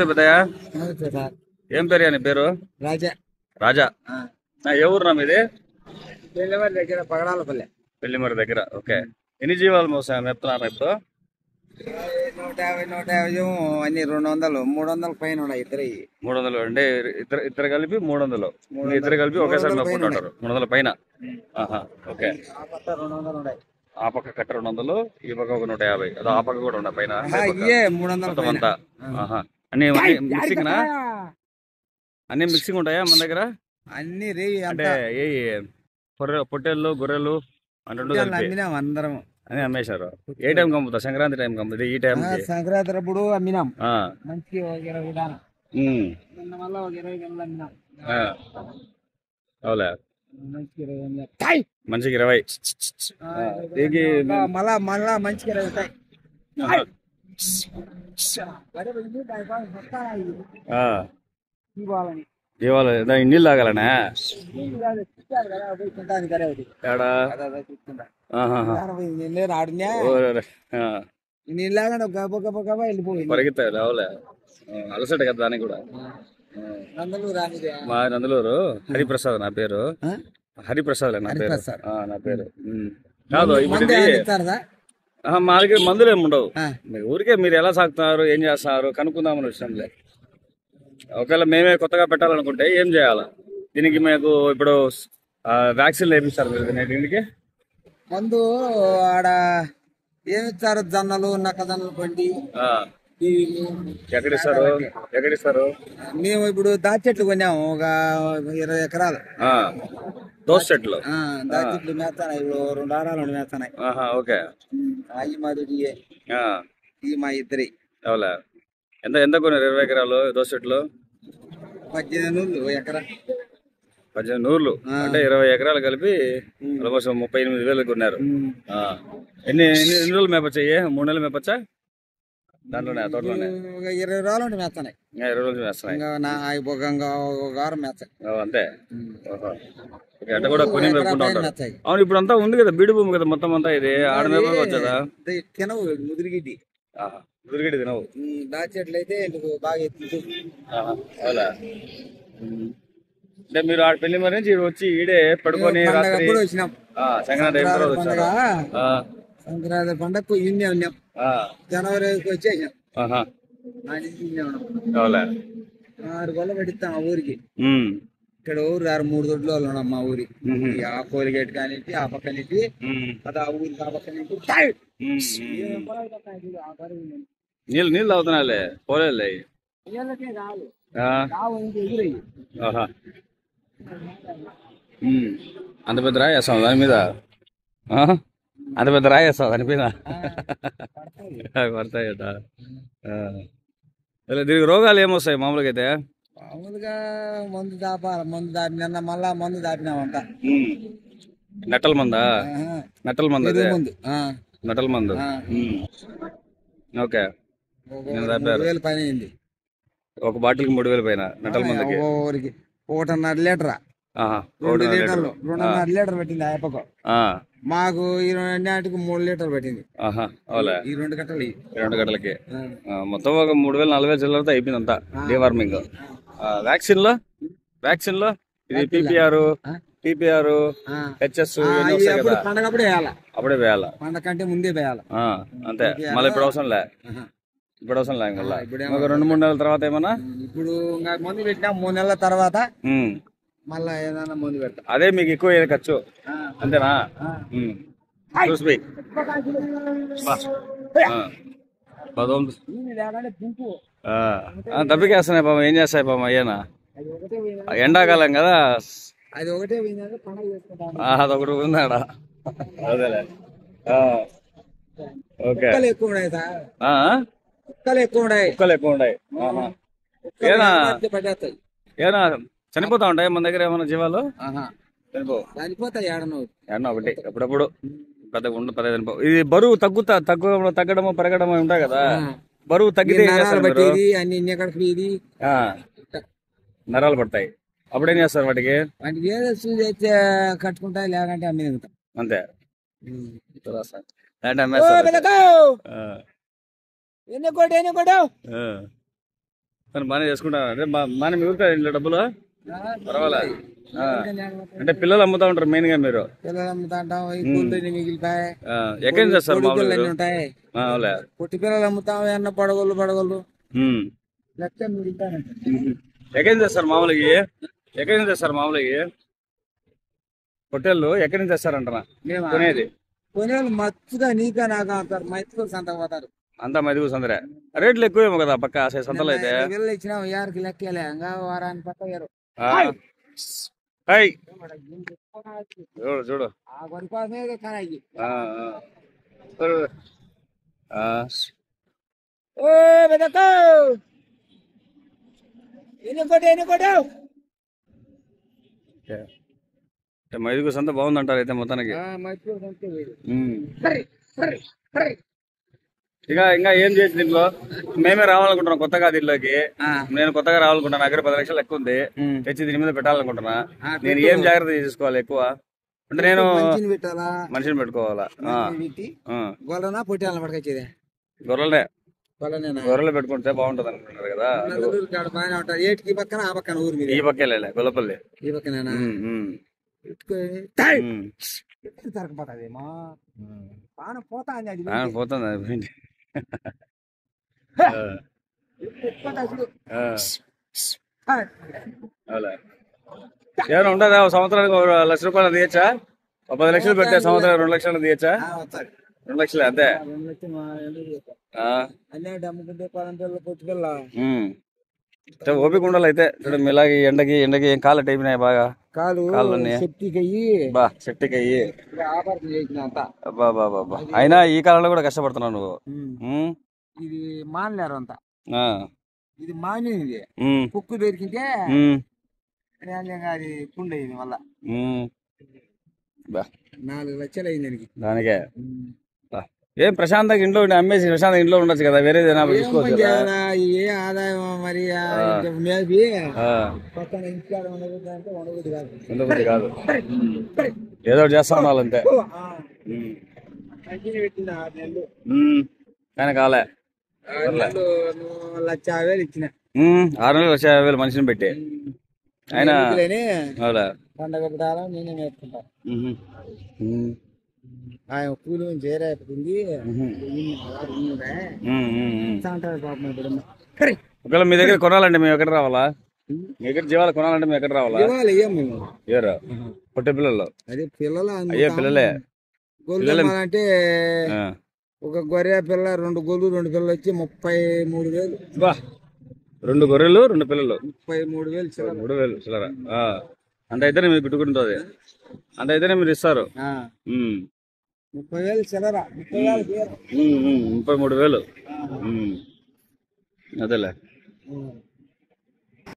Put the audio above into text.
పెద్దయ్యా ఏం పేరు నీ పేరు? రాజా. రాజా. ఏ ఊరు నా మీది? పెళ్లిమరి దగ్గర పగడాలపల్లె. పెళ్లిమరి దగ్గర. ఓకే. ఎన్ని జీవాలు మేపుతున్నారు ఇప్పుడు? 150 అన్ని 200 300 పైన ఉన్నాయి. 300 అంటే ఇద్దరు కలిపి 300. ఇద్దరు కలిపి ఒకేసారి మేపుకుంటుంటారు. 300 పైన. ఓకే. ఆ పక్క కట్ట 200, ఈ పక్క ఒక 150. అదో ఆ పక్క కూడా ఉన్నాయి పైన. 300 అంతా అన్ని మిక్సింగ్ అన్ని మిక్సింగ్ ఉంటాయా మన దగ్గర? అన్ని అంటే ఏ పొట్టేళ్ళు గొర్రెలు అమ్మినాం అందరం అని అమ్మేశారు. ఏ టైం కమ్ముతా? సంక్రాంతి టైం కమ్ముతుంది. ఈ టైం సంక్రాంతి అప్పుడు అమ్మినాం. మంచి 20 దానా మళ్ళా 20 గంటలు అమ్మినాం. అవులే, మంచికి 20 మళ్ళా మంచికి 20 జీవాలు నీళ్ళు తాగాలనా? పరిగెత్తా రావులే, అలసట కదా దానికి కూడా. మా నందలూరు హరిప్రసాద్ నా పేరు. హరిప్రసాద్ నా పేరు. నా పేరు కాదు. ఇప్పుడు మా దగ్గర మందులు ఏమి ఉండవు. ఊరికే మీరు ఎలా సాగుతున్నారు, ఏం చేస్తున్నారు కనుక్కుందామని వచ్చినాంలే. ఒకవేళ మేమే కొత్తగా పెట్టాలనుకుంటే ఏం చేయాలా? దీనికి మీకు ఇప్పుడు వ్యాక్సిన్ వేపిస్తారు మీరు దీనికి? మందు ఆడ ఏమిస్తారు? జొన్నలు నక్కజొన్నలు పండి ఎక్కడిస్తారు? మేము ఇప్పుడు దాచి చెట్లు కొన్నాము, ఒక 20 ఎకరాలు దోస చెట్లు. దాచి చెట్లు మేస్తాయి. 2 వారాలు మేస్తున్నాయి. ఓకే. అవి మాది మా ఇద్దరి. అవులే. ఎంత కొన్నారు 20 ఎకరాలు దోస చెట్లు? 18 ఎకరా. 18 అంటే 20 ఎకరాలు కలిపి ఆల్మోస్ట్ 38,000 కొన్నారు. ఎన్ని రోజులు మేపచ్చాయి? 3 నెలలు మేపచ్చా దాంట్లోనే? తోటలోనే 20 రోజులు మేస్తున్నాయి. 20 రోజులు మేస్తున్నాయి. ఒక వారం మేస్తాయి అంతే. అంటే కూడా కొని మేపుకుంటా ఉంటారు. అవును, ఇప్పుడు అంతా ఉంది కదా, బీడు భూమి కదా మొత్తం అంతా. ఇది ఆడ మేపచ్చు కదా. తినవు ముదిరిగిడ్డి. ముదిరిగిడ్డి తినవు. దాచి చెట్లు అయితే బాగా ఎత్తుంది. అంటే మీరు ఆడ పెళ్లి మరి నుంచి వచ్చి ఈడే పడుకొని వచ్చినాం. సంక్రాంతి పండగకు ఇన్నే ఉన్నాం. జనవరికి వచ్చేసాం. 6 గొల్ల పెట్టిస్తాం ఆ ఊరికి. ఇక్కడ ఊరు 3 దొడ్లు వాళ్ళు ఉన్నాం మా ఊరి. ఆ కోలిగేట్ కానీ ఆ పక్క నుంచి అది ఆ ఊరికి ఆ పక్క నుంచి నీళ్ళు తాగుతున్నాలే, పోలే అంత పెద్ద రాయేస్తాం దాని మీద. అంత పెద్ద రాయేస్తాం దాని మీద. పడతాయట. దీనికి రోగాలు ఏమొస్తాయి మామూలుగా అయితే? మామూలుగా మందు దాపాలి. నిన్న మళ్ళా మందు దాపినామంట. నట్టల మందా? నట్టల మందు. నట్టల మందు. ఓకే. 3,000 పైన అయింది. ఒక బాటిల్కి 3,000 పైన నట్టల మందుకి. 1.5 లీటరా? 2 లీటర్లు 2.5 లీటర్ పెట్టింది ఆ ఎప్పకు. మాకు 20 3 లీటర్లు పెట్టింది. ఈ 2 గంటలు 2 గంటలకి మొత్తం ఒక 3,000-4,000 చిల్లరతో అయిపోయింది అంతా. డివార్మింగ్ వ్యాక్సిన్ లో ఇది PPR HS అప్పుడే వేయాలా? పండగ కంటే ముందే వేయాలా? అంతే. మళ్ళీ ఇప్పుడు అవసరం లే. ఇప్పుడు అవసరం లే. ఒక 2-3 నెలల తర్వాత ఏమన్నా ఇప్పుడు మందు పెట్టినా 3 నెలల తర్వాత మళ్ళా ఏదైనా మందు పెడతా. అదే మీకు ఎక్కువ ఖర్చు అంతేనా? దెబ్బకేస్తున్నాయి పాపం. ఏం చేస్తాయి పాపం అయ్యానా? ఎండాకాలం కదా. అది ఒకటే అదొకటి ఉందాడా? అదేలే. ఓకే. ఎక్కువ ఉన్నాయి సార్. కుక్కలు ఎక్కువ ఉన్నాయి. ఏనా చనిపోతా ఉంటాయి మన దగ్గర ఏమన్నా జీవాలు? చనిపోతాయి. ఏడన్నా ఒకటి అప్పుడప్పుడు. పెద్ద ఇది బరువు తగ్గడము పెరగడము ఉంటాయి కదా. బరువు తగ్గితే నరాలు పడతాయి. అప్పుడేం చేస్తారు వాటికి? కట్టుకుంటాయి, లేకంటే అమ్మి అంతే. మరి బాగానే చేసుకుంటారు అంటే బాగానే మిగులుతాయి ఇంట్లో డబ్బులు పర్వాలే. అంటే పిల్లలు అమ్ముతా ఉంటారు మెయిన్ గా మీరు? పిల్లలు అమ్ముతా ఉంటాం, మిగిలితాయి. ఎక్కడి నుంచి తెస్తారు మామూలుగా? ఉంటాయి పొట్టి పిల్లలు అమ్ముతాం, ఎన్న పడగలు లెక్క మిగులుతాయి. ఎక్కడి నుంచి తెస్తారు మామూలుగా? ఎక్కడి నుంచి తెస్తారు మామూలుగా పొట్టేళ్ళు? ఎక్కడి నుంచి తెస్తారంటారా కొనేది? కొనేవాళ్ళు మచ్చుగా నీకా నాకా అంటారు, మైతులు సంత పోతారు. అంతా మదిగు సందరే. రేట్లు ఎక్కువేమో కదా పక్క సంతలో అయితే? ఇచ్చినా యారికి లెక్కలే, ఇంకా వారానికి పక్క వేరు. చూడు చూడు మైదుగు సంత బాగుందంటారు అయితే మొత్తానికి. ఇంకా ఏం చేసి దీంట్లో మేమే రావాలనుకుంటున్నాం కొత్తగా దీంట్లోకి. నేను కొత్తగా రావాలనుకుంటున్నా, దగ్గర 10 లక్షలు ఎక్కువ ఉంది, తెచ్చి దీని మీద పెట్టాలనుకుంటున్నా. నేను ఏం జాగ్రత్త తీసుకోవాలి ఎక్కువ? అంటే నేను మనిషిని పెట్టుకోవాలా? గొర్రెలనే గొర్రెలు పెట్టుకుంటే బాగుంటది అనుకుంటున్నారు కదా? ఈ పక్కే గొల్లపల్లి ఈ పక్కన పోతుంది అది. ఏమైనా ఉంటుందా సంవత్సరానికి 1 లక్ష రూపాయలు తీయచ్చా? 10 లక్షలు పెట్టే సంవత్సరానికి 2 లక్షలు తీయచ్చా? 2 లక్షలే అంతే. ఓపిక ఉండాలి అయితే. చూడండి ఇలాగే ఎండకి ఏం కాళ్ళు టైపినాయి బాగా, కాళ్ళు సెప్టిక్ అయ్యి. అయినా ఈ కాలంలో కూడా కష్టపడుతున్నావు నువ్వు. ఇది మానలేరు అంతా, ఇది మానేది కుక్కు దొరికితే అది కుండేది మళ్ళా. 4 లక్షలు అయింది దానికే. ఏం ప్రశాంతంగా ఇంట్లో అమ్మేసి ప్రశాంతంగా ఇంట్లో ఉండొచ్చు కదా, వేరే తీసుకోవచ్చు. ఏ ఆదాయం మరి మేబీ పక్కన ఇంట్లో ఉండదు కాదు, ఏదో ఒకటి చేస్తా ఉండాలంతే. కానీ కాలే 1,50,000 ఇచ్చిన. 6 నెలలు 1,50,000 మనిషిని పెట్టి ఆయన పండగ పెట్టాలా నేనే నేర్చుకుంటా. ఆయన కూలి నుంచి చేరేపుతుంది. ఒకవేళ మీ దగ్గర కొనాలంటే మేము ఎక్కడ రావాలా? మీ దగ్గర జీవాలు కొనాలంటే మేము ఎక్కడ రావాలా? ఏరా పొట్టే పిల్లలు? అదే పిల్లలు, అయ్యే పిల్లలే. అంటే ఒక గొర్రె పిల్ల, 2 గొర్రెలు 2 పిల్లలు వచ్చి 33,000. 2 గొర్రెలు 2 పిల్లలు 33,000 చిల్లర. అంత అయితేనే మీరు పెట్టుకుంటుంది, అంత అయితేనే మీరు ఇస్తారు. 30,000 చిల్లర, 33,000 అదేలే.